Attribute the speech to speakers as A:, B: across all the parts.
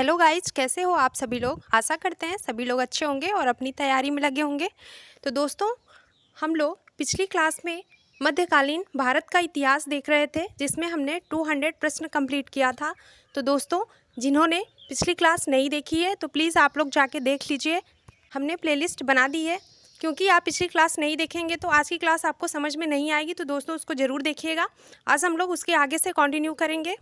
A: Hello guys, कैसे हो आप सभी लोग। आशा करते हैं सभी लोग अच्छे होंगे और अपनी तैयारी में लगे होंगे। तो दोस्तों, हम लोग पिछली क्लास में मध्यकालीन भारत का इतिहास देख रहे थे, जिसमें हमने 200 प्रश्न कंप्लीट किया था। तो दोस्तों, जिन्होंने पिछली क्लास नहीं देखी है तो प्लीज़ आप लोग जाके देख लीजिए। हमने प्लेलिस्ट बना दी है, क्योंकि आप पिछली क्लास नहीं देखेंगे तो आज की क्लास आपको समझ में नहीं आएगी। तो दोस्तों, उसको ज़रूर देखिएगा। आज हम लोग उसके आगे से कंटिन्यू करेंगे।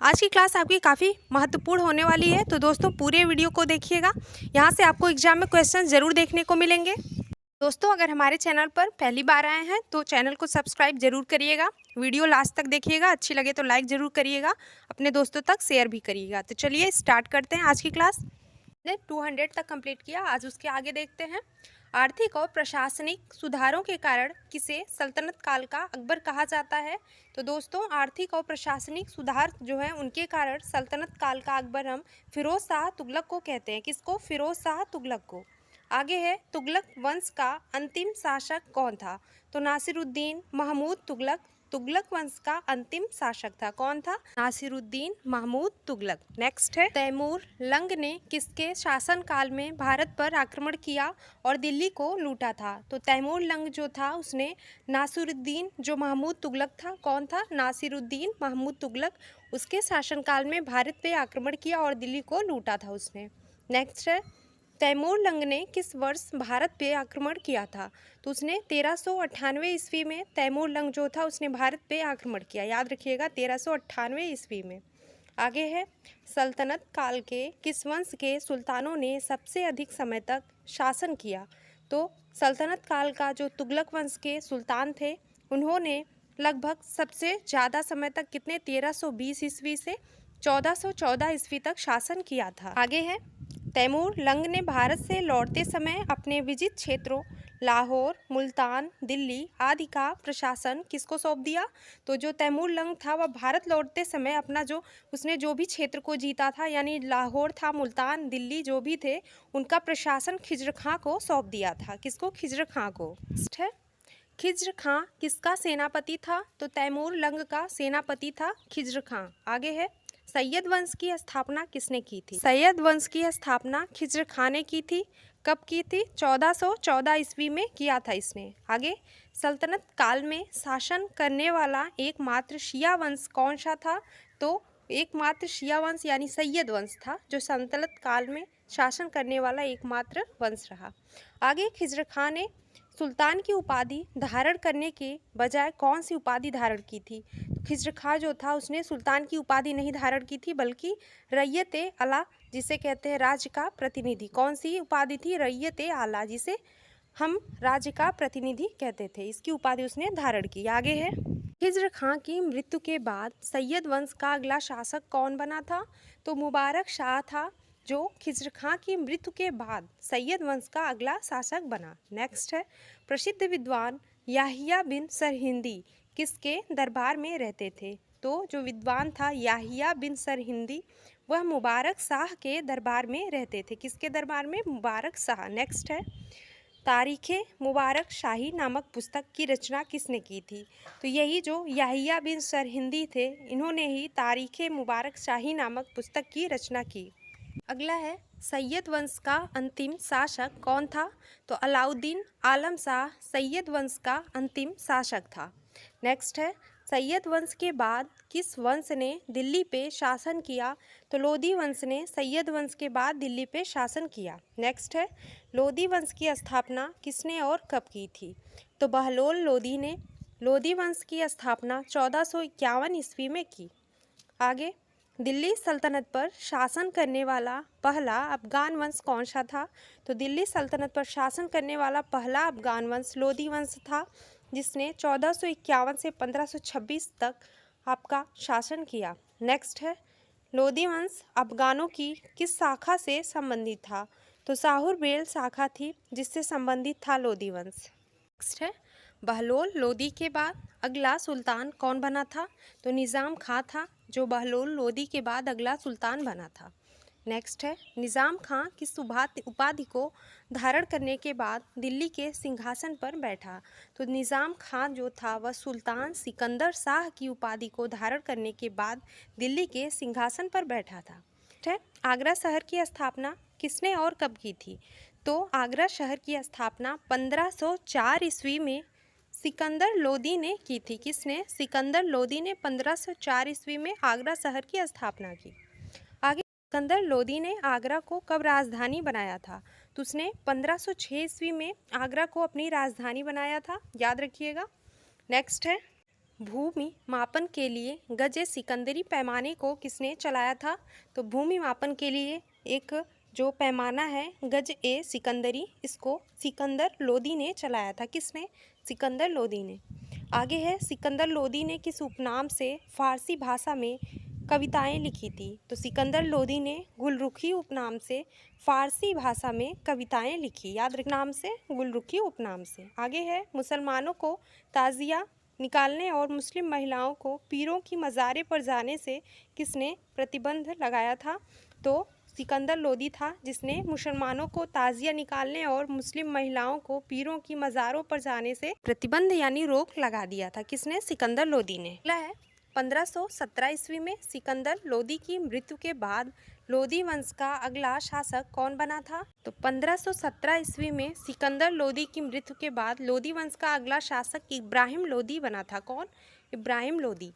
A: आज की क्लास आपकी काफ़ी महत्वपूर्ण होने वाली है, तो दोस्तों पूरे वीडियो को देखिएगा। यहाँ से आपको एग्जाम में क्वेश्चन ज़रूर देखने को मिलेंगे। दोस्तों, अगर हमारे चैनल पर पहली बार आए हैं तो चैनल को सब्सक्राइब जरूर करिएगा। वीडियो लास्ट तक देखिएगा, अच्छी लगे तो लाइक ज़रूर करिएगा, अपने दोस्तों तक शेयर भी करिएगा। तो चलिए स्टार्ट करते हैं आज की क्लास। ने 200 तक कंप्लीट किया, आज उसके आगे देखते हैं। आर्थिक और प्रशासनिक सुधारों के कारण किसे सल्तनत काल का अकबर कहा जाता है। तो दोस्तों, आर्थिक और प्रशासनिक सुधार जो है उनके कारण सल्तनत काल का अकबर हम फिरोज शाह तुगलक को कहते हैं। किसको? फिरोज शाह तुगलक को। आगे है, तुगलक वंश का अंतिम शासक कौन था। तो नासिरुद्दीन महमूद तुगलक तुगलक वंश का अंतिम शासक था। कौन था? नासिरुद्दीन महमूद तुगलक। नेक्स्ट है, तैमूर लंग ने किसके शासन काल में भारत पर आक्रमण किया और दिल्ली को लूटा था। तो तैमूर लंग जो था उसने नासिरुद्दीन जो महमूद तुगलक था, कौन था? नासिरुद्दीन महमूद तुगलक, उसके शासनकाल में भारत पे आक्रमण किया और दिल्ली को लूटा था उसने। नेक्स्ट है, तैमूर लंग ने किस वर्ष भारत पे आक्रमण किया था। तो उसने 1398 ईस्वी में तैमूर लंग जो था उसने भारत पे आक्रमण किया। याद रखिएगा, 1398 ईस्वी में। आगे है, सल्तनत काल के किस वंश के सुल्तानों ने सबसे अधिक समय तक शासन किया। तो सल्तनत काल का जो तुगलक वंश के सुल्तान थे, उन्होंने लगभग सबसे ज़्यादा समय तक कितने? 1320 ईस्वी से 1414 ईस्वी तक शासन किया था। आगे है, तैमूर लंग ने भारत से लौटते समय अपने विजित क्षेत्रों लाहौर, मुल्तान, दिल्ली आदि का प्रशासन किसको सौंप दिया। तो जो तैमूर लंग था वह भारत लौटते समय अपना उसने जो भी क्षेत्र को जीता था, यानी लाहौर था, मुल्तान, दिल्ली जो भी थे, उनका प्रशासन खिज्र खां को सौंप दिया था। किसको? खिज्र खां को। नेक्स्ट है, खिज्र खां किसका सेनापति था। तो तैमूर लंग का सेनापति था खिज्र खां। आगे है, सैयद वंश की स्थापना किसने की थी। सैयद वंश की स्थापना खिज्र खां ने की थी। कब की थी? 1414 ईस्वी में किया था इसने। आगे, सल्तनत काल में शासन करने वाला एकमात्र शिया वंश कौन सा था। तो एकमात्र शिया वंश यानी सैयद वंश था जो सल्तनत काल में शासन करने वाला एकमात्र वंश रहा। आगे, खिज्र खां ने सुल्तान की उपाधि धारण करने के बजाय कौन सी उपाधि धारण की थी। खिज्र खां जो था उसने सुल्तान की उपाधि नहीं धारण की थी, बल्कि रैयत आला, जिसे कहते हैं राज्य का प्रतिनिधि। कौन सी उपाधि थी? रैयत आला, जिसे हम राज्य का प्रतिनिधि कहते थे, इसकी उपाधि उसने धारण की। आगे है, खिज्र खां की मृत्यु के बाद सैयद वंश का अगला शासक कौन बना था। तो मुबारक शाह था, जो खिज्र खां की मृत्यु के बाद सैयद वंश का अगला शासक बना। नेक्स्ट है, प्रसिद्ध विद्वान याहिया बिन सरहिंदी किसके दरबार में रहते थे। तो जो विद्वान था याहिया बिन सरहिंदी, वह मुबारक शाह के दरबार में रहते थे। किसके दरबार में? मुबारक शाह। नेक्स्ट है, तारीख़ मुबारक शाही नामक पुस्तक की रचना किसने की थी। तो यही जो याहिया बिन सरहिंदी थे, इन्होंने ही तारीख़ मुबारक शाही नामक पुस्तक की रचना की। अगला है, सैयद वंश का अंतिम शासक कौन था। तो अलाउद्दीन आलम शाह सैयद वंश का अंतिम शासक था। नेक्स्ट है, सैयद वंश के बाद किस वंश ने दिल्ली पे शासन किया। तो लोधी वंश ने सैयद वंश के बाद दिल्ली पे शासन किया। नेक्स्ट है, लोधी वंश की स्थापना किसने और कब की थी। तो बहलोल लोधी ने लोधी वंश की स्थापना 1451 ईस्वी में की। आगे, दिल्ली सल्तनत पर शासन करने वाला पहला अफगान वंश कौन सा था। तो दिल्ली सल्तनत पर शासन करने वाला पहला अफगान वंश लोधी वंश था, जिसने 1451 से 1526 तक आपका शासन किया। नेक्स्ट है, लोधी वंश अफगानों की किस शाखा से संबंधित था। तो साहुरबेल शाखा थी जिससे संबंधित था लोधी वंश। नेक्स्ट है, बहलोल लोधी के बाद अगला सुल्तान कौन बना था। तो निज़ाम खां था, जो बहलोल लोधी के बाद अगला सुल्तान बना था। नेक्स्ट है, निज़ाम खां किस उपाधि को धारण करने के बाद दिल्ली के सिंहासन पर बैठा। तो निज़ाम खां जो था वह सुल्तान सिकंदर शाह की उपाधि को धारण करने के बाद दिल्ली के सिंहासन पर बैठा था। ठीक है, आगरा शहर की स्थापना किसने और कब की थी? तो आगरा शहर की स्थापना 1504 ईस्वी में सिकंदर लोदी ने की थी। किसने? सिकंदर लोदी ने 1504 ईस्वी में आगरा शहर की स्थापना की। आगे, सिकंदर लोदी ने आगरा को कब राजधानी बनाया था? तो उसने 1506 ईस्वी में आगरा को अपनी राजधानी बनाया था, याद रखिएगा। नेक्स्ट है, भूमि मापन के लिए गज सिकंदरी पैमाने को किसने चलाया था? तो भूमि मापन के लिए एक जो पैमाना है गज ए सिकंदरी, इसको सिकंदर लोदी ने चलाया था। किसने? सिकंदर लोदी ने। आगे है, सिकंदर लोदी ने किस उपनाम से फारसी भाषा में कविताएं लिखी थी? तो सिकंदर लोदी ने गुलरुखी उपनाम से फारसी भाषा में कविताएं लिखी, याद रख नाम से, गुलरुखी उपनाम से। आगे है, मुसलमानों को ताजिया निकालने और मुस्लिम महिलाओं को पीरों की मज़ारे पर जाने से किसने प्रतिबंध लगाया था? तो सिकंदर लोदी था जिसने मुसलमानों को ताजिया निकालने और मुस्लिम महिलाओं को पीरों की मज़ारों पर जाने से प्रतिबंध यानी रोक लगा दिया था। किसने? सिकंदर लोदी ने। अगला है, 1517 ईस्वी में सिकंदर लोदी की मृत्यु के बाद लोदी वंश का अगला शासक कौन बना था? तो 1517 ईस्वी में सिकंदर लोदी की मृत्यु के बाद लोदी वंश का अगला शासक इब्राहिम लोदी बना था। कौन? इब्राहिम लोदी।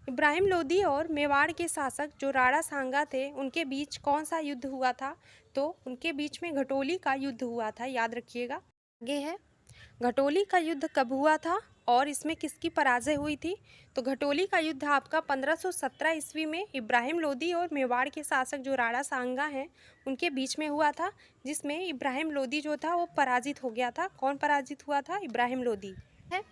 A: इब्राहिम लोदी और मेवाड़ के शासक जो राणा सांगा थे, उनके बीच कौन सा युद्ध हुआ था? तो उनके बीच में घटोली का युद्ध हुआ था, याद रखिएगा। आगे है, घटोली का युद्ध कब हुआ था और इसमें किसकी पराजय हुई थी? तो घटोली का युद्ध आपका 1517 ईस्वी में इब्राहिम लोदी और मेवाड़ के शासक जो राणा सांगा हैं, उनके बीच में हुआ था, जिसमें इब्राहिम लोदी जो था वो पराजित हो गया था। कौन पराजित हुआ था? इब्राहिम लोदी है।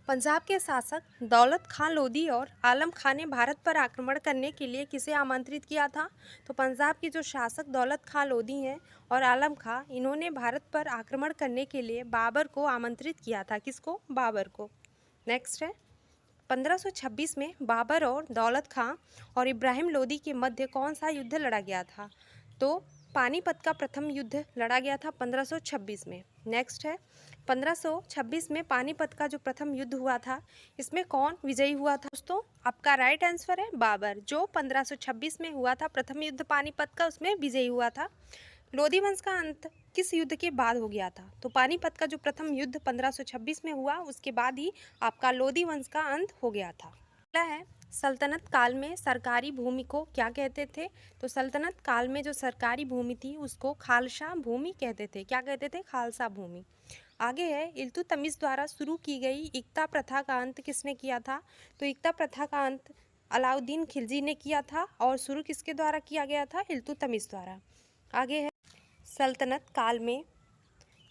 A: पंजाब के शासक दौलत खां लोदी और आलम खां ने भारत पर आक्रमण करने के लिए किसे आमंत्रित किया था? तो पंजाब के जो शासक दौलत खां लोदी हैं और आलम खां, इन्होंने भारत पर आक्रमण करने के लिए बाबर को आमंत्रित किया था। किसको? बाबर को। नेक्स्ट है, 1526 में बाबर और दौलत खां और इब्राहिम लोदी के मध्य कौन सा युद्ध लड़ा गया था? तो पानीपत का प्रथम युद्ध लड़ा गया था 1526 में। नेक्स्ट है, 1526 में पानीपत का जो प्रथम युद्ध हुआ था, इसमें कौन विजयी हुआ था? दोस्तों, आपका राइट आंसर है बाबर, जो 1526 में हुआ था प्रथम युद्ध पानीपत का, उसमें विजयी हुआ था। लोदी वंश का अंत किस युद्ध के बाद हो गया था? तो पानीपत का जो प्रथम युद्ध 1526 में हुआ, उसके बाद ही आपका लोदी वंश का अंत हो गया था। अगला है, सल्तनत काल में सरकारी भूमि को क्या कहते थे? तो सल्तनत काल में जो सरकारी भूमि थी उसको खालसा भूमि कहते थे। क्या कहते थे? खालसा भूमि। आगे है, इल्तुतमिश द्वारा शुरू की गई इक्ता प्रथा का अंत किसने किया था? तो इक्ता प्रथा का अंत अलाउद्दीन खिलजी ने किया था, और शुरू किसके द्वारा किया गया था? इल्तुतमिश द्वारा। आगे है, सल्तनत काल में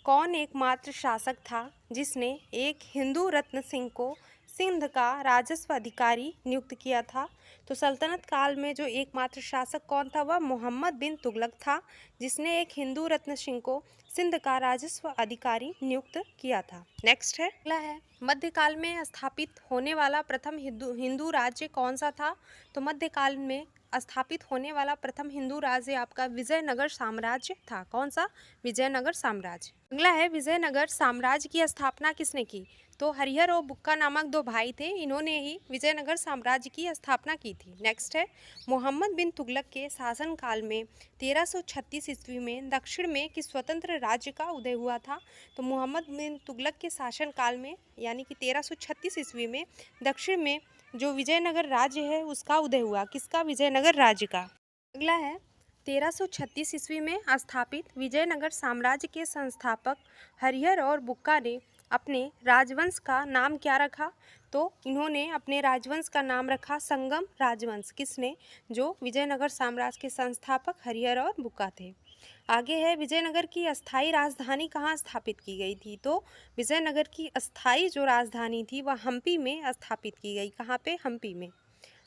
A: कौन एकमात्र शासक था जिसने एक हिंदू रत्न सिंह को सिंध का राजस्व अधिकारी नियुक्त किया था? तो सल्तनत काल में जो एकमात्र शासक कौन था? वह मोहम्मद बिन तुगलक था, जिसने एक हिंदू रत्न सिंह को सिंध का राजस्व अधिकारी नियुक्त किया था। नेक्स्ट है, अगला है, मध्यकाल में स्थापित होने वाला प्रथम हिंदू राज्य कौन सा था? तो मध्यकाल में स्थापित होने वाला प्रथम हिंदू राज्य आपका विजयनगर साम्राज्य था। कौन सा? विजयनगर साम्राज्य। अगला है, विजयनगर साम्राज्य की स्थापना किसने की? तो हरिहर और बुक्का नामक दो भाई थे, इन्होंने ही विजयनगर साम्राज्य की स्थापना की थी। नेक्स्ट है, मोहम्मद बिन तुगलक के शासनकाल में 1336 ईस्वी में दक्षिण में किस स्वतंत्र राज्य का उदय हुआ था? तो मोहम्मद बिन तुगलक के शासनकाल में यानी कि 1336 ईस्वी में दक्षिण में जो विजयनगर राज्य है उसका उदय हुआ। किसका? विजयनगर राज्य का। अगला है, 1336 ईस्वी में स्थापित विजयनगर साम्राज्य के संस्थापक हरिहर और बुक्का ने अपने राजवंश का नाम क्या रखा? तो इन्होंने अपने राजवंश का नाम रखा संगम राजवंश। किसने? जो विजयनगर साम्राज्य के संस्थापक हरिहर और बुक्का थे। आगे है, विजयनगर की अस्थायी राजधानी कहाँ स्थापित की गई थी? तो विजयनगर की अस्थायी जो राजधानी थी वह हम्पी में स्थापित की गई। कहाँ पे? हम्पी में।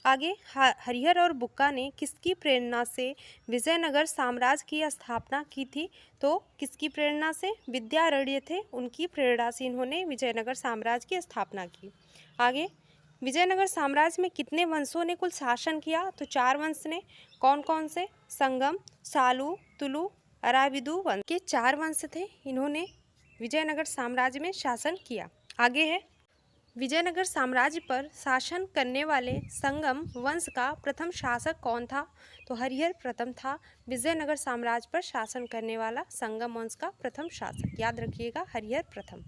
A: आगे, हरिहर और बुक्का ने किसकी प्रेरणा से विजयनगर साम्राज्य की स्थापना की थी? तो किसकी प्रेरणा से? विद्यारण्य थे, उनकी प्रेरणा से इन्होंने विजयनगर साम्राज्य की स्थापना की। आगे, विजयनगर साम्राज्य में कितने वंशों ने कुल शासन किया? तो 4 वंश ने। कौन कौन से? संगम, सालू, तुलु, अराविदु वंश के 4 वंश थे, इन्होंने विजयनगर साम्राज्य में शासन किया। आगे है, विजयनगर साम्राज्य पर शासन करने वाले संगम वंश का प्रथम शासक कौन था? तो हरिहर प्रथम था विजयनगर साम्राज्य पर शासन करने वाला संगम वंश का प्रथम शासक। याद रखिएगा, हरिहर प्रथम।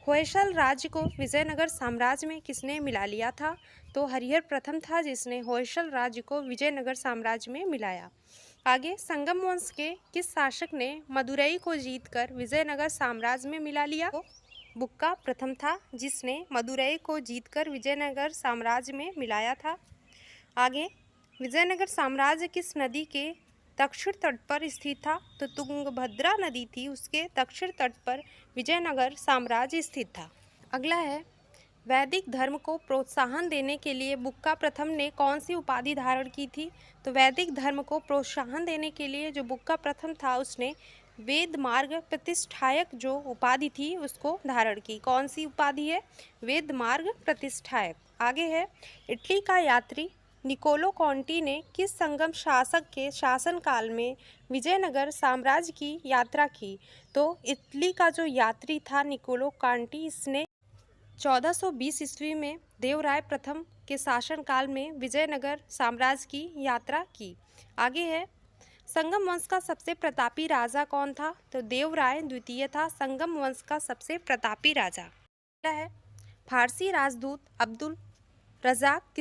A: होयसल राज्य को विजयनगर साम्राज्य में किसने मिला लिया था? तो हरिहर प्रथम था जिसने होयसल राज्य को विजयनगर साम्राज्य में मिलाया। आगे, संगम वंश के किस शासक ने मदुरई को जीतकर विजयनगर साम्राज्य में मिला लिया? तो बुक्का प्रथम था जिसने मदुरई को जीतकर विजयनगर साम्राज्य में मिलाया था। आगे, विजयनगर साम्राज्य किस नदी के दक्षिण तट पर स्थित था? तो तुंगभद्रा नदी थी, उसके दक्षिण तट पर विजयनगर साम्राज्य स्थित था। अगला है, वैदिक धर्म को प्रोत्साहन देने के लिए बुक्का प्रथम ने कौन सी उपाधि धारण की थी? तो वैदिक धर्म को प्रोत्साहन देने के लिए जो बुक्का प्रथम था उसने वेद मार्ग प्रतिष्ठायक जो उपाधि थी उसको धारण की। कौन सी उपाधि है? वेद मार्ग प्रतिष्ठायक। आगे है, इटली का यात्री निकोलो कॉन्टी ने किस संगम शासक के शासनकाल में विजयनगर साम्राज्य की यात्रा की? तो इटली का जो यात्री था निकोलो कॉन्टी, इसने 1420 ईस्वी में देवराय प्रथम के शासनकाल में विजयनगर साम्राज्य की यात्रा की। आगे है, संगम वंश का सबसे प्रतापी राजा कौन था? तो देवराय द्वितीय था संगम वंश का सबसे प्रतापी राजा। अगला है, फारसी राजदूत अब्दुल रज़ाक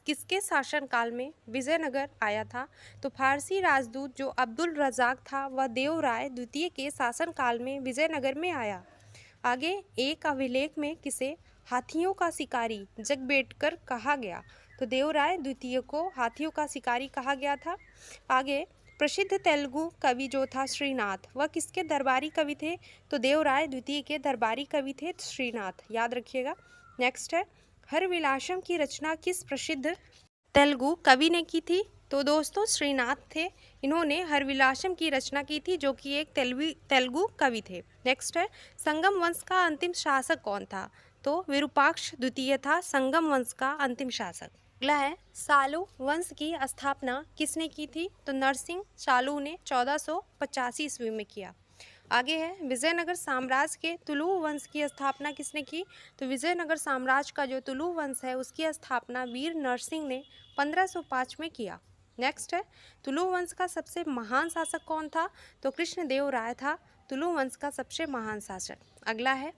A: किसके शासनकाल में विजयनगर आया था? तो फारसी राजदूत जो अब्दुल रज़ाक था वह देवराय द्वितीय के शासनकाल में विजयनगर में आया। आगे, एक अभिलेख में किसे हाथियों का शिकारी जगबेटकर कहा गया? तो देवराय द्वितीय को हाथियों का शिकारी कहा गया था। आगे, प्रसिद्ध तेलुगु कवि जो था श्रीनाथ, वह किसके दरबारी कवि थे? तो देवराय द्वितीय के दरबारी कवि थे श्रीनाथ। याद रखिएगा। नेक्स्ट है, हरविलासम की रचना किस प्रसिद्ध तेलुगु कवि ने की थी? तो दोस्तों श्रीनाथ थे, इन्होंने हरविलासम की रचना की थी जो कि एक तेलुगु कवि थे। नेक्स्ट है, संगम वंश का अंतिम शासक कौन था? तो विरूपाक्ष द्वितीय था संगम वंश का अंतिम शासक। अगला है, सालू वंश की स्थापना किसने की थी? तो नरसिंह सालू ने 1485 ईस्वी में किया। आगे है, विजयनगर साम्राज्य के तुलु वंश की स्थापना किसने की? तो विजयनगर साम्राज्य का जो तुलु वंश है उसकी स्थापना वीर नरसिंह ने 1505 में किया। नेक्स्ट है, तुलु वंश का सबसे महान शासक कौन था? तो कृष्णदेव राय था तुलु वंश का सबसे महान शासक। अगला है,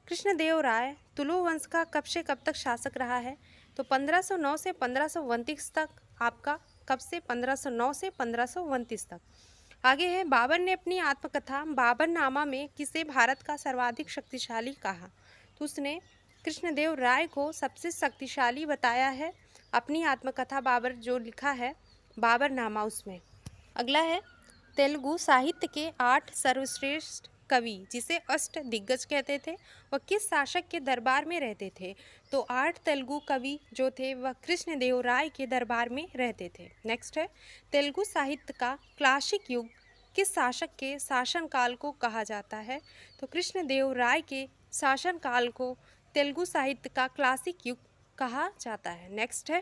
A: कृष्णदेव राय तुलु वंश का कब से कब तक शासक रहा है? तो 1509 से 1529 तक। आपका कब से? 1509 से 1529 तक। आगे है, बाबर ने अपनी आत्मकथा बाबरनामा में किसे भारत का सर्वाधिक शक्तिशाली कहा? तो उसने कृष्णदेव राय को सबसे शक्तिशाली बताया है अपनी आत्मकथा बाबर जो लिखा है बाबरनामा उसमें। अगला है, तेलुगु साहित्य के 8 सर्वश्रेष्ठ कवि जिसे अष्ट दिग्गज कहते थे वह किस शासक के दरबार में रहते थे? तो 8 तेलुगु कवि जो थे वह कृष्णदेव राय के दरबार में रहते थे। नेक्स्ट है, तेलुगु साहित्य का क्लासिक युग किस शासक के शासनकाल को कहा जाता है? तो कृष्णदेव राय के शासनकाल को तेलुगु साहित्य का क्लासिक युग कहा जाता है। नेक्स्ट है,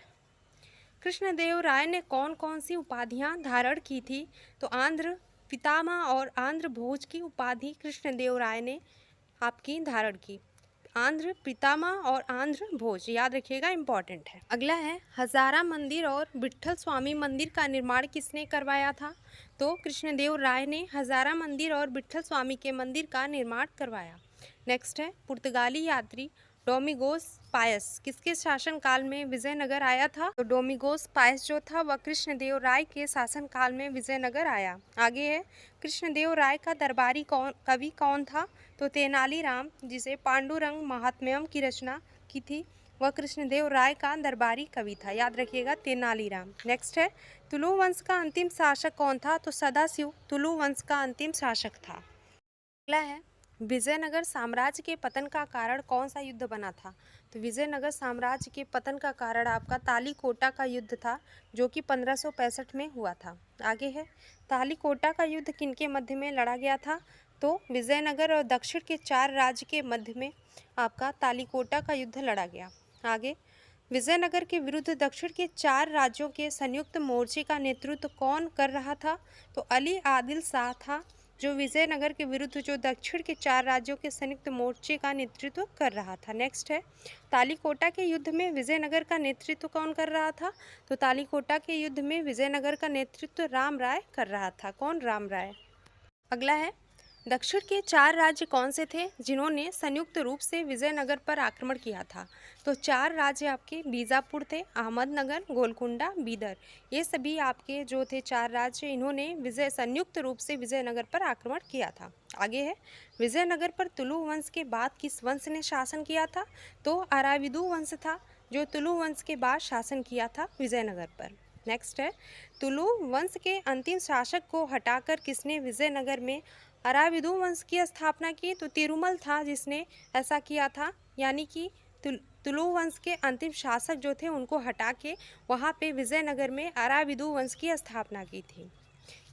A: कृष्णदेव राय ने कौन कौन सी उपाधियां धारण की थी? तो आंध्र पितामह और आंध्र भोज की उपाधि कृष्णदेव राय ने आपकी धारण की। आंध्र पितामह और आंध्र भोज, याद रखिएगा, इंपॉर्टेंट है। अगला है, हजारा मंदिर और विट्ठल स्वामी मंदिर का निर्माण किसने करवाया था? तो कृष्णदेव राय ने हजारा मंदिर और विट्ठल स्वामी के मंदिर का निर्माण करवाया। नेक्स्ट है, पुर्तगाली यात्री डोमिगोस पायस किसके शासनकाल में विजयनगर आया था? तो डोमिगोस पायस जो था वह कृष्णदेव राय के शासनकाल में विजयनगर आया। आगे है, कृष्णदेव राय का दरबारी कवि कौन था? तो तेनालीराम, जिसे पांडुरंग महात्म्यम की रचना की थी वह कृष्णदेव राय का दरबारी कवि था। याद रखिएगा, तेनालीराम। नेक्स्ट है, तुलु वंश का अंतिम शासक कौन था? तो सदाशिव तुलु वंश का अंतिम शासक था। अगला है, विजयनगर साम्राज्य के पतन का कारण कौन सा युद्ध बना था? तो विजयनगर साम्राज्य के पतन का कारण आपका तालीकोटा का युद्ध था जो कि 1565 में हुआ था। आगे है, तालीकोटा का युद्ध किनके मध्य में लड़ा गया था? तो विजयनगर और दक्षिण के 4 राज्य के मध्य में आपका तालीकोटा का युद्ध लड़ा गया। आगे, विजयनगर के विरुद्ध दक्षिण के 4 राज्यों के संयुक्त मोर्चे का नेतृत्व कौन कर रहा था? तो अली आदिल शाह था जो विजयनगर के विरुद्ध जो दक्षिण के 4 राज्यों के संयुक्त मोर्चे का नेतृत्व कर रहा था। नेक्स्ट है, तालीकोटा के युद्ध में विजयनगर का नेतृत्व कौन कर रहा था? तो तालीकोटा के युद्ध में विजयनगर का नेतृत्व राम राय कर रहा था। कौन? राम राय। अगला है, दक्षिण के 4 राज्य कौन से थे जिन्होंने संयुक्त रूप से विजयनगर पर आक्रमण किया था? तो 4 राज्य आपके बीजापुर थे, अहमदनगर, गोलकुंडा, बीदर। ये सभी आपके जो थे 4 राज्य, इन्होंने संयुक्त रूप से विजयनगर पर आक्रमण किया था। आगे है, विजयनगर पर तुलु वंश के बाद किस वंश ने शासन किया था? तो अराविदु वंश था जो तुलु वंश के बाद शासन किया था विजयनगर पर। नेक्स्ट है, तुलु वंश के अंतिम शासक को हटाकर किसने विजयनगर में अराविदु वंश की स्थापना की? तो तिरुमल था जिसने ऐसा किया था, यानी कि तुलु वंश के अंतिम शासक जो थे उनको हटा के वहाँ पे विजयनगर में अराविदु वंश की स्थापना की थी।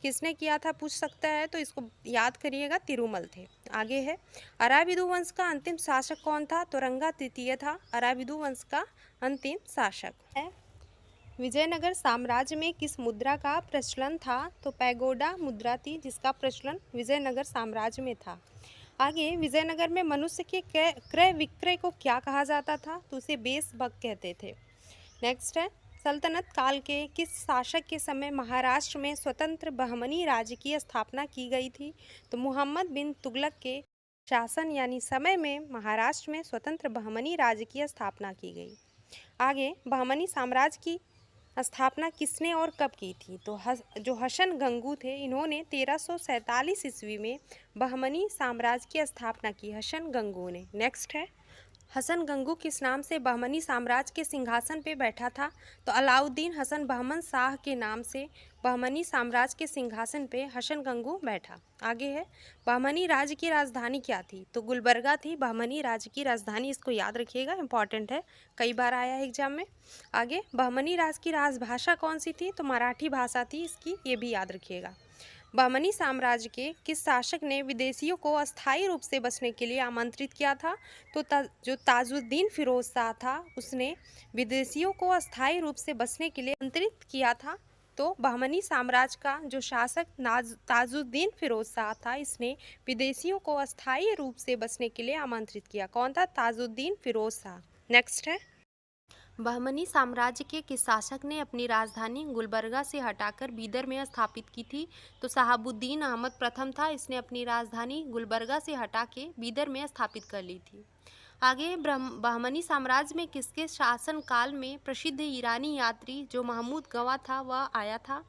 A: किसने किया था पूछ सकता है, तो इसको याद करिएगा, तिरुमल थे। आगे है, अराविदु वंश का अंतिम शासक कौन था? तो रंगा तृतीय था अराविदु वंश का अंतिम शासक है। विजयनगर साम्राज्य में किस मुद्रा का प्रचलन था? तो पैगोडा मुद्रा थी जिसका प्रचलन विजयनगर साम्राज्य में था। आगे, विजयनगर में मनुष्य के क्रय विक्रय को क्या कहा जाता था? तो उसे बेसबक कहते थे। नेक्स्ट है, सल्तनत काल के किस शासक के समय महाराष्ट्र में स्वतंत्र बहमनी राज्य की स्थापना की गई थी? तो मुहम्मद बिन तुगलक के शासन यानी समय में महाराष्ट्र में स्वतंत्र बहमनी राज्य की स्थापना की गई। आगे, बहमनी साम्राज्य की स्थापना किसने और कब की थी? तो जो हसन गंगू थे, इन्होंने 1347 ईस्वी में बहमनी साम्राज्य की स्थापना की, हसन गंगू ने। नेक्स्ट है, हसन गंगू किस नाम से बहमनी साम्राज्य के सिंहासन पे बैठा था? तो अलाउद्दीन हसन बहमन शाह के नाम से बहमनी साम्राज्य के सिंहासन पे हसन गंगू बैठा। आगे है, बहमनी राज्य की राजधानी क्या थी? तो गुलबर्गा थी बहमनी राज्य की राजधानी, इसको याद रखिएगा, इंपॉर्टेंट है, कई बार आया है एग्जाम में। आगे, बहमनी राज्य की राजभाषा कौन सी थी? तो मराठी भाषा थी इसकी, ये भी याद रखिएगा। बहमनी साम्राज्य के किस शासक ने विदेशियों को अस्थायी रूप से बसने के लिए आमंत्रित किया था? तो जो ताजुद्दीन फिरोज शाह था उसने विदेशियों को अस्थायी रूप से बसने के लिए आमंत्रित किया था। तो बहमनी साम्राज्य का जो शासक ताजुद्दीन फिरोज शाह था, इसने विदेशियों को अस्थायी रूप से बसने के लिए आमंत्रित किया। कौन था? ताजुद्दीन फिरोज शाह। नेक्स्ट है, बहमनी साम्राज्य के किस शासक ने अपनी राजधानी गुलबर्गा से हटाकर बीदर में स्थापित की थी? तो शहाबुद्दीन अहमद प्रथम था, इसने अपनी राजधानी गुलबर्गा से हटा के बीदर में स्थापित कर ली थी। आगे, बहमनी साम्राज्य में किसके शासन काल में प्रसिद्ध ईरानी यात्री जो महमूद गवा था वह आया था?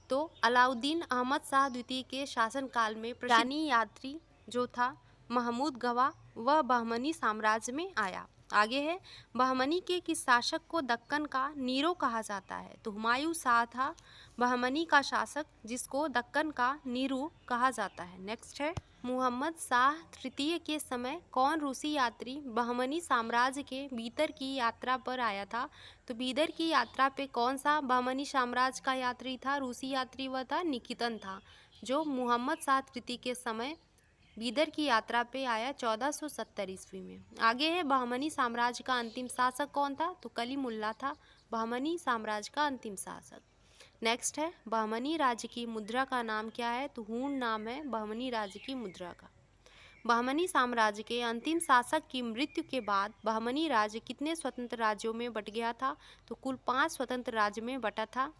A: तो अलाउद्दीन अहमद शाह द्वितीय के शासन काल में ईरानी यात्री जो था महमूद गवा वह बहमनी साम्राज्य में आया। आगे है, बहमनी के किस शासक को दक्कन का नीरो कहा जाता है? तो हुमायूं शाह था बहमनी का शासक जिसको दक्कन का नीरू कहा जाता है। नेक्स्ट है, मुहम्मद शाह तृतीय के समय कौन रूसी यात्री बहमनी साम्राज्य के बीदर की यात्रा पर आया था? तो बीदर की यात्रा पे कौन सा बहमनी साम्राज्य का यात्री था? रूसी यात्री वह था निकितन था, जो मुहम्मद शाह तृतीय के समय बीदर की यात्रा पे आया 1470 ईस्वी में। आगे है, बहमनी साम्राज्य का अंतिम शासक कौन था? तो कलीमुल्ला था बहमनी साम्राज्य का अंतिम शासक। नेक्स्ट है, बहमनी राज्य की मुद्रा का नाम क्या है? तो हूण नाम है बहमनी राज्य की मुद्रा का। बहमनी साम्राज्य के अंतिम शासक की मृत्यु के बाद बहमनी राज्य कितने स्वतंत्र राज्यों में बट गया था? तो कुल 5 स्वतंत्र राज्य में बटा था।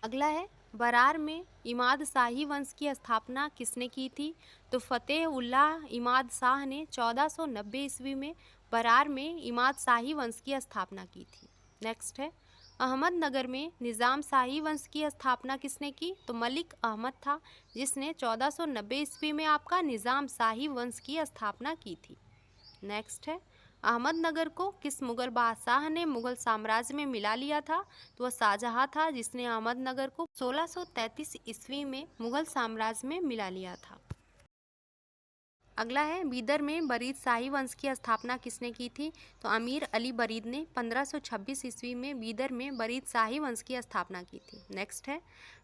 A: अगला है, बरार में इमाद शाही वंश की स्थापना किसने की थी? तो फतेह उल्लाह इमाद शाह ने 1490 ईस्वी में बरार में इमाद शाही वंश की स्थापना की थी। नेक्स्ट है, अहमदनगर में निज़ाम शाही वंश की स्थापना किसने की? तो मलिक अहमद था जिसने 1490 ईस्वी में आपका निज़ाम शाही वंश की स्थापना की थी। नेक्स्ट है, अहमदनगर को किस मुगल बादशाह ने मुगल साम्राज्य में मिला लिया था? तो वह शाहजहां था जिसने अहमदनगर को 1633 ईस्वी में मुगल साम्राज्य में मिला लिया था। अगला है, बीदर में बरीद शाही वंश की स्थापना किसने की थी? तो अमीर अली बरीद ने 1526 ईस्वी में बीदर में बरीद शाही वंश की स्थापना की थी। नेक्स्ट है,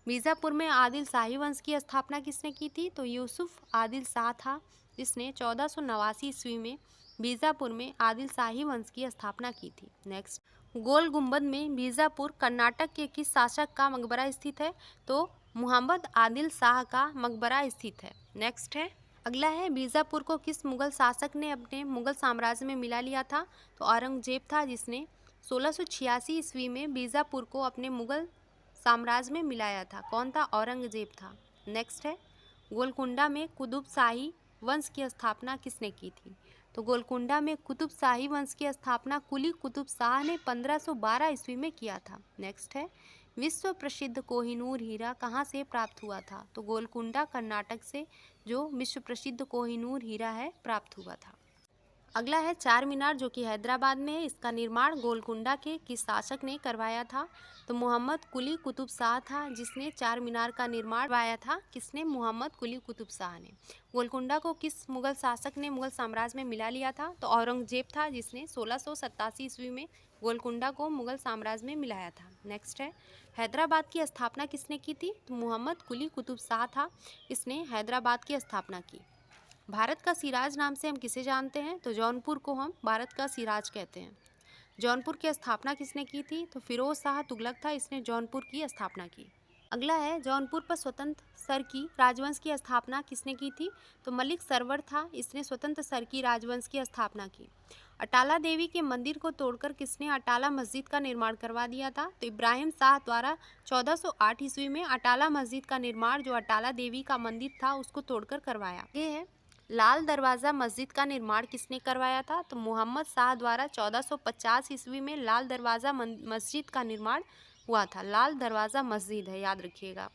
A: बीजापुर में आदिल शाही वंश की स्थापना किसने की थी? तो यूसुफ आदिल शाह था जिसने 1489 ईस्वी में बीजापुर में आदिल शाही वंश की स्थापना की थी। नेक्स्ट, गोल गुंबद में बीजापुर कर्नाटक के किस शासक का मकबरा स्थित है? तो मोहम्मद आदिल शाह का मकबरा स्थित है। नेक्स्ट है, अगला है, बीजापुर को किस मुगल शासक ने अपने मुगल साम्राज्य में मिला लिया था? तो औरंगजेब था, जिसने 1686 ईस्वी में बीजापुर को अपने मुगल साम्राज्य में मिलाया था। कौन था? औरंगजेब था। नेक्स्ट है, गोलकुंडा में कुतुब शाही वंश की स्थापना किसने की थी? तो गोलकुंडा में कुतुब शाही वंश की स्थापना कुली कुतुब शाह ने 1512 ईस्वी में किया था। नेक्स्ट है, विश्व प्रसिद्ध कोहिनूर हीरा कहाँ से प्राप्त हुआ था? तो गोलकुंडा कर्नाटक से जो विश्व प्रसिद्ध कोहिनूर हीरा है प्राप्त हुआ था। अगला है, चार मीनार जो कि हैदराबाद में है, इसका निर्माण गोलकुंडा के किस शासक ने करवाया था? तो मोहम्मद कुली कुतुब शाह था, जिसने चार मीनार का निर्माण करवाया था। किसने? मोहम्मद कुली कुतुब शाह ने। गोलकुंडा को किस मुगल शासक ने मुगल साम्राज्य में मिला लिया था? तो औरंगजेब था, जिसने 1687 ईस्वी में गोलकुंडा को मुगल साम्राज्य में मिलाया था। नेक्स्ट है, हैदराबाद की स्थापना किसने की थी? तो मोहम्मद कुली कुतुब शाह था, इसने हैदराबाद की स्थापना की। भारत का सिराज नाम से हम किसे जानते हैं? तो जौनपुर को हम भारत का सिराज कहते हैं। जौनपुर की स्थापना किसने की थी? तो फिरोज शाह तुगलक था, इसने जौनपुर की स्थापना की। अगला है, जौनपुर पर स्वतंत्र सरकी राजवंश की स्थापना किसने की थी? तो मलिक सरवर था, इसने स्वतंत्र सरकी राजवंश की स्थापना की। अटाला देवी के मंदिर को तोड़कर किसने अटाला मस्जिद का निर्माण करवा दिया था? तो इब्राहिम शाह द्वारा 1408 ईस्वी में अटाला मस्जिद का निर्माण, जो अटाला देवी का मंदिर था, उसको तोड़कर करवाया। ये है, लाल दरवाज़ा मस्जिद का निर्माण किसने करवाया था? तो मोहम्मद शाह द्वारा 1450 ईस्वी में लाल दरवाज़ा मस्जिद का निर्माण हुआ था। लाल दरवाज़ा मस्जिद है, याद रखिएगा।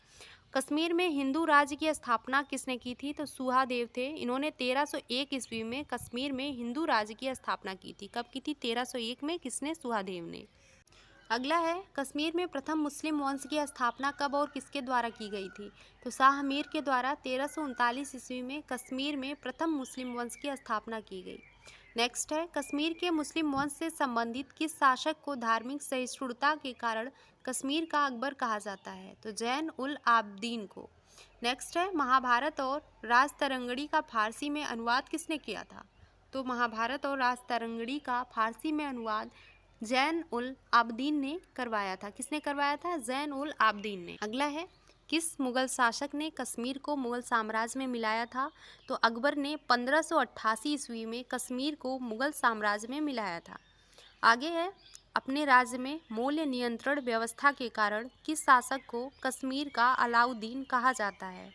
A: कश्मीर में हिंदू राज्य की स्थापना किसने की थी? तो सुहादेव थे, इन्होंने 1301 ईस्वी में कश्मीर में हिंदू राज्य की स्थापना की थी। कब की थी? 1301 में। किसने? सुहादेव ने। अगला है, कश्मीर में प्रथम मुस्लिम वंश की स्थापना कब और किसके द्वारा की गई थी? तो शाह मीर के द्वारा 1339 ईस्वी में कश्मीर में प्रथम मुस्लिम वंश की स्थापना की गई। नेक्स्ट है, कश्मीर के मुस्लिम वंश से संबंधित किस शासक को धार्मिक सहिष्णुता के कारण कश्मीर का अकबर कहा जाता है? तो जैन उल आबदीन को। नेक्स्ट है, महाभारत और राजतरंगड़ी का फारसी में अनुवाद किसने किया था? तो महाभारत और राजतरंगड़ी का फारसी में अनुवाद जैन उल आबदीन ने करवाया था। किसने करवाया था? जैन उल आबदीन ने। अगला है, किस मुगल शासक ने कश्मीर को मुगल साम्राज्य में मिलाया था? तो अकबर ने 1588 ईस्वी में कश्मीर को मुगल साम्राज्य में मिलाया था। आगे है, अपने राज्य में मूल्य नियंत्रण व्यवस्था के कारण किस शासक को कश्मीर का अलाउद्दीन कहा जाता है?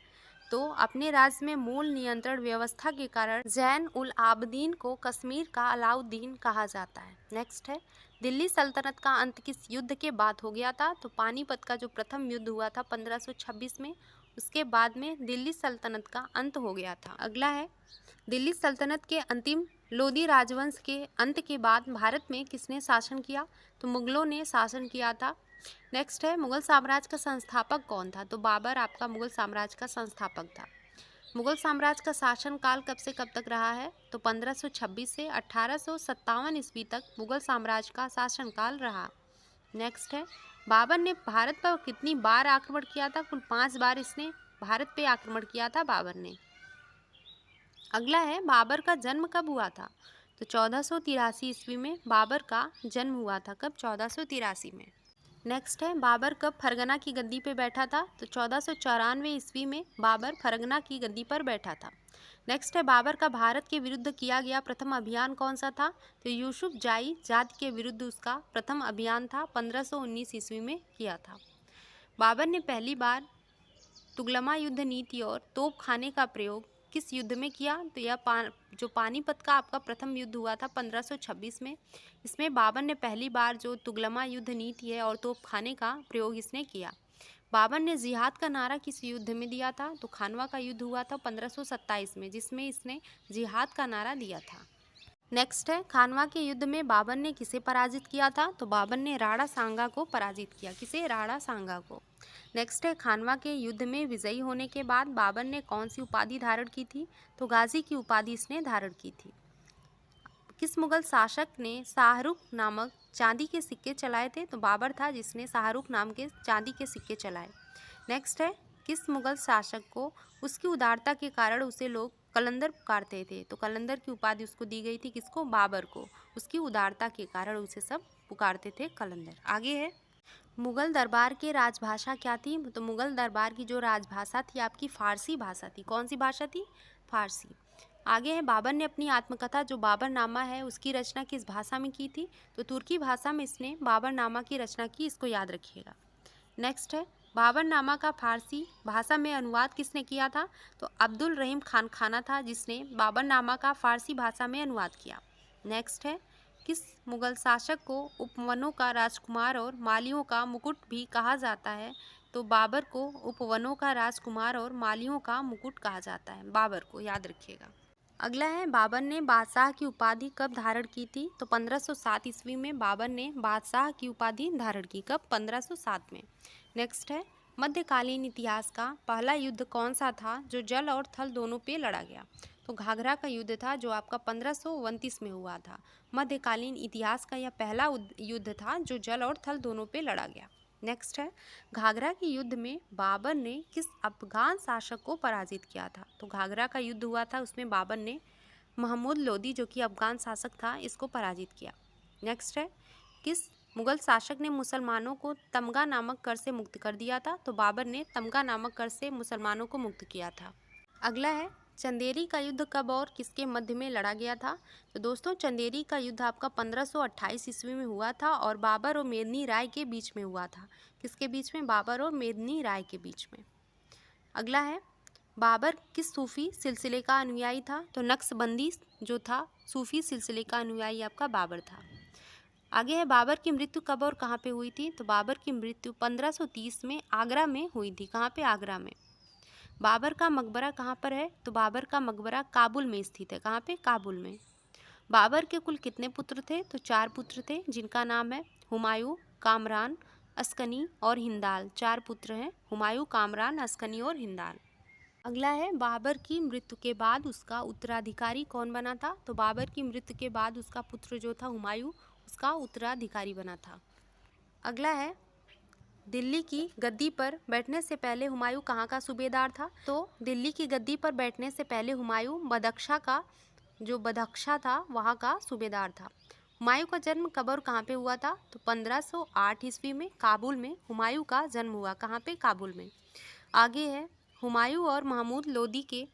A: तो अपने राज्य में मूल नियंत्रण व्यवस्था के कारण जैन उल आबदीन को कश्मीर का अलाउद्दीन कहा जाता है। नेक्स्ट है, दिल्ली सल्तनत का अंत किस युद्ध के बाद हो गया था? तो पानीपत का जो प्रथम युद्ध हुआ था 1526 में, उसके बाद में दिल्ली सल्तनत का अंत हो गया था। अगला है, दिल्ली सल्तनत के अंतिम लोदी राजवंश के अंत के बाद भारत में किसने शासन किया? तो मुगलों ने शासन किया था। नेक्स्ट है, मुगल साम्राज्य का संस्थापक कौन था? तो बाबर आपका मुगल साम्राज्य का संस्थापक था। मुगल साम्राज्य का शासन काल कब से कब तक रहा है? तो 1526 से 1857 ईस्वी तक मुगल साम्राज्य का शासन काल रहा। नेक्स्ट है, बाबर ने भारत पर कितनी बार आक्रमण किया था? कुल 5 बार इसने भारत पे आक्रमण किया था बाबर ने। अगला है, बाबर का जन्म कब हुआ था? तो 1483 ईस्वी में बाबर का जन्म हुआ था। कब? 1483 में। नेक्स्ट है, बाबर कब फरगना की गद्दी पे बैठा था? तो 1494 ईस्वी में बाबर फरगना की गद्दी पर बैठा था। नेक्स्ट है, बाबर का भारत के विरुद्ध किया गया प्रथम अभियान कौन सा था? तो यूसुफ जाई जाति के विरुद्ध उसका प्रथम अभियान था, 1519 ईस्वी में किया था। बाबर ने पहली बार तुगलमा युद्ध नीति और तोप खाने का प्रयोग किस युद्ध में किया? तो यह जो पानीपत का आपका प्रथम युद्ध हुआ था 1526 में, इसमें बाबर ने पहली बार जो तुगलमा युद्ध नीति है और तोप खाने का प्रयोग इसने किया। बाबर ने जिहाद का नारा किस युद्ध में दिया था? तो खानवा का युद्ध हुआ था 1527 में, जिसमें इसने जिहाद का नारा दिया था। नेक्स्ट है, खानवा के युद्ध में बाबर ने किसे पराजित किया था? तो बाबर ने राणा सांगा को पराजित किया। किसे? राणा सांगा को। नेक्स्ट है, खानवा के युद्ध में विजयी होने के बाद बाबर ने कौन सी उपाधि धारण की थी? तो गाजी की उपाधि इसने धारण की थी। किस मुगल शासक ने शाहरुख नामक चांदी के सिक्के चलाए थे? तो बाबर था, जिसने शाहरुख नाम के चांदी के सिक्के चलाए। नेक्स्ट है, किस मुगल शासक को उसकी उदारता के कारण उसे लोग कलंदर पुकारते थे? तो कलंदर की उपाधि उसको दी गई थी। किसको? बाबर को। उसकी उदारता के कारण उसे सब पुकारते थे कलंदर। आगे है, मुग़ल दरबार की राजभाषा क्या थी? तो मुग़ल दरबार की जो राजभाषा थी आपकी फ़ारसी भाषा थी। कौन सी भाषा थी? फ़ारसी। आगे है, बाबर ने अपनी आत्मकथा जो बाबरनामा है उसकी रचना किस भाषा में की थी? तो तुर्की भाषा में इसने बाबरनामा की रचना की, इसको याद रखिएगा। नेक्स्ट है, बाबरनामा का फ़ारसी भाषा में अनुवाद किसने किया था? तो अब्दुल रहीम खान खाना था जिसने बाबरनामा का फ़ारसी भाषा में अनुवाद किया। नेक्स्ट है, किस मुगल शासक को उपवनों का राजकुमार और मालियों का मुकुट भी कहा जाता है? तो बाबर को उपवनों का राजकुमार और मालियों का मुकुट कहा जाता है, बाबर को, याद रखिएगा। अगला है, बाबर ने बादशाह की उपाधि कब धारण की थी? तो 1507 ईस्वी में बाबर ने बादशाह की उपाधि धारण की। कब? 1507 में। नेक्स्ट है, मध्यकालीन इतिहास का पहला युद्ध कौन सा था जो जल और थल दोनों पे लड़ा गया? तो घाघरा का युद्ध था जो आपका 1529 में हुआ था। मध्यकालीन इतिहास का यह पहला युद्ध था जो जल और थल दोनों पे लड़ा गया। नेक्स्ट है, घाघरा के युद्ध में बाबर ने किस अफगान शासक को पराजित किया था? तो घाघरा का युद्ध हुआ था, उसमें बाबर ने महमूद लोदी जो कि अफगान शासक था इसको पराजित किया। नेक्स्ट है, किस मुगल शासक ने मुसलमानों को तमगा नामक कर से मुक्त कर दिया था? तो बाबर ने तमगा नामक कर से मुसलमानों को मुक्त किया था। अगला है, चंदेरी का युद्ध कब और किसके मध्य में लड़ा गया था? तो दोस्तों, चंदेरी का युद्ध आपका 1528 ईस्वी में हुआ था और बाबर और मेदिनी राय के बीच में हुआ था। किसके बीच में? बाबर और मेदिनी राय के बीच में। अगला है, बाबर किस सूफी सिलसिले का अनुयायी था? तो नक्शबंदी जो था सूफी सिलसिले का अनुयायी आपका बाबर था। आगे है, बाबर की मृत्यु कब और कहाँ पे हुई थी? तो बाबर की मृत्यु 1530 में आगरा में हुई थी। कहाँ पे? आगरा में। बाबर का मकबरा कहाँ पर है? तो बाबर का मकबरा काबुल में स्थित है। कहाँ पे? काबुल में। बाबर के कुल कितने पुत्र थे? तो 4 पुत्र थे जिनका नाम है हुमायूं, कामरान, अस्कनी और हिंदाल। 4 पुत्र हैं, हुमायूं, कामरान, अस्कनी और हिंदाल। अगला है, बाबर की मृत्यु के बाद उसका उत्तराधिकारी कौन बना था? तो बाबर की मृत्यु के बाद उसका पुत्र जो था हुमायूं, उसका उत्तराधिकारी बना था। अगला है, दिल्ली की गद्दी पर बैठने से पहले हुमायूं कहाँ का सूबेदार था? तो दिल्ली की गद्दी पर बैठने से पहले हुमायूं बदख्शा का, जो बदख्शा था वहाँ का सूबेदार था। हुमायूं का जन्म कब और कहाँ पे हुआ था? तो 1508 ईस्वी में काबुल में हुमायूं का जन्म हुआ। कहाँ पे? काबुल में। आगे है, हुमायूं और महमूद लोदी के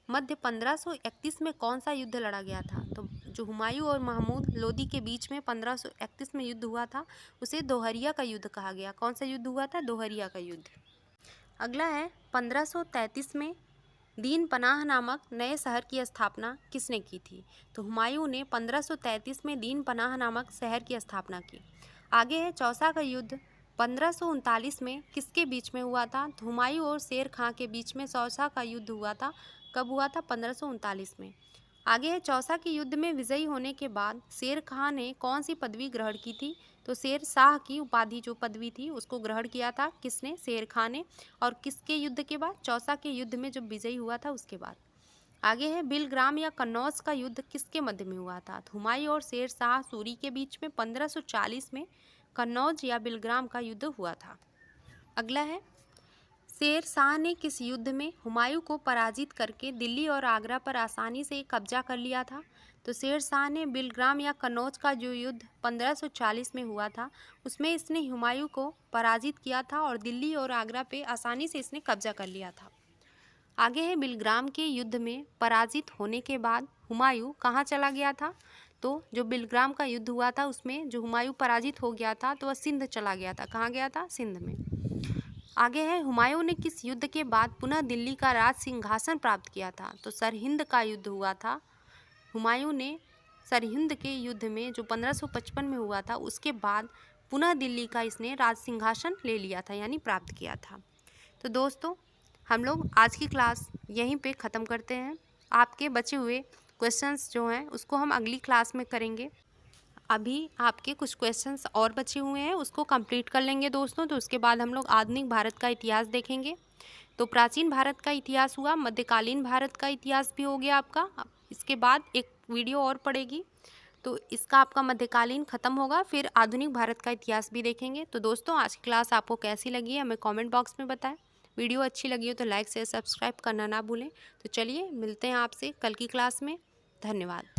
A: मध्य 1531 में कौन सा युद्ध लड़ा गया था? तो जो हुमायूं और महमूद लोदी के बीच में 1531 में युद्ध हुआ था उसे दोहरिया का युद्ध कहा गया। कौन सा युद्ध हुआ था? दोहरिया का युद्ध। अगला है, 1533 में दीन पनाह नामक नए शहर की स्थापना किसने की थी? तो हुमायूं ने 1533 में दीन पनाह नामक शहर की स्थापना की। आगे है, चौसा का युद्ध 1539 में किसके बीच में हुआ था? तो हुमायूं और शेर खां के बीच में चौसा का युद्ध हुआ था। कब हुआ था? 1539 में। आगे है, चौसा के युद्ध में विजयी होने के बाद शेर खां ने कौन सी पदवी ग्रहण की थी? तो शेर शाह की उपाधि जो पदवी थी उसको ग्रहण किया था। किसने? शेर खां ने। और किसके युद्ध के बाद? चौसा के युद्ध में जब विजयी हुआ था उसके बाद। आगे है, बिलग्राम या कन्नौज का युद्ध किसके मध्य में हुआ था? तो हुमायूं और शेर शाह सूरी के बीच में 1540 में कन्नौज या बिलग्राम का युद्ध हुआ था। अगला है, शेर शाह ने किस युद्ध में हुमायूं को पराजित करके दिल्ली और आगरा पर आसानी से कब्जा कर लिया था? तो शेर शाह ने बिलग्राम या कन्नौज का जो युद्ध 1540 में हुआ था उसमें इसने हुमायूं को पराजित किया था और दिल्ली और आगरा पे आसानी से इसने कब्जा कर लिया था। आगे है, बिलग्राम के युद्ध में पराजित होने के बाद हुमायूं कहाँ चला गया था? तो जो बिलग्राम का युद्ध हुआ था उसमें जो हुमायूं पराजित हो गया था तो वह सिंध चला गया था। कहाँ गया था? सिंध में। आगे है, हुमायूं ने किस युद्ध के बाद पुनः दिल्ली का राज सिंहासन प्राप्त किया था? तो सरहिंद का युद्ध हुआ था। हुमायूं ने सरहिंद के युद्ध में जो 1555 में हुआ था उसके बाद पुनः दिल्ली का इसने राज सिंहासन ले लिया था, यानी प्राप्त किया था। तो दोस्तों, हम लोग आज की क्लास यहीं पे ख़त्म करते हैं। आपके बचे हुए क्वेश्चंस जो हैं उसको हम अगली क्लास में करेंगे। अभी आपके कुछ क्वेश्चंस और बचे हुए हैं, उसको कंप्लीट कर लेंगे दोस्तों। तो उसके बाद हम लोग आधुनिक भारत का इतिहास देखेंगे। तो प्राचीन भारत का इतिहास हुआ, मध्यकालीन भारत का इतिहास भी हो गया आपका। अब इसके बाद एक वीडियो और पड़ेगी, तो इसका आपका मध्यकालीन ख़त्म होगा, फिर आधुनिक भारत का इतिहास भी देखेंगे। तो दोस्तों, आज की क्लास आपको कैसी लगी हमें कमेंट बॉक्स में बताएं। वीडियो अच्छी लगी हो तो लाइक शेयर सब्सक्राइब करना ना भूलें। तो चलिए मिलते हैं आपसे कल की क्लास में। धन्यवाद।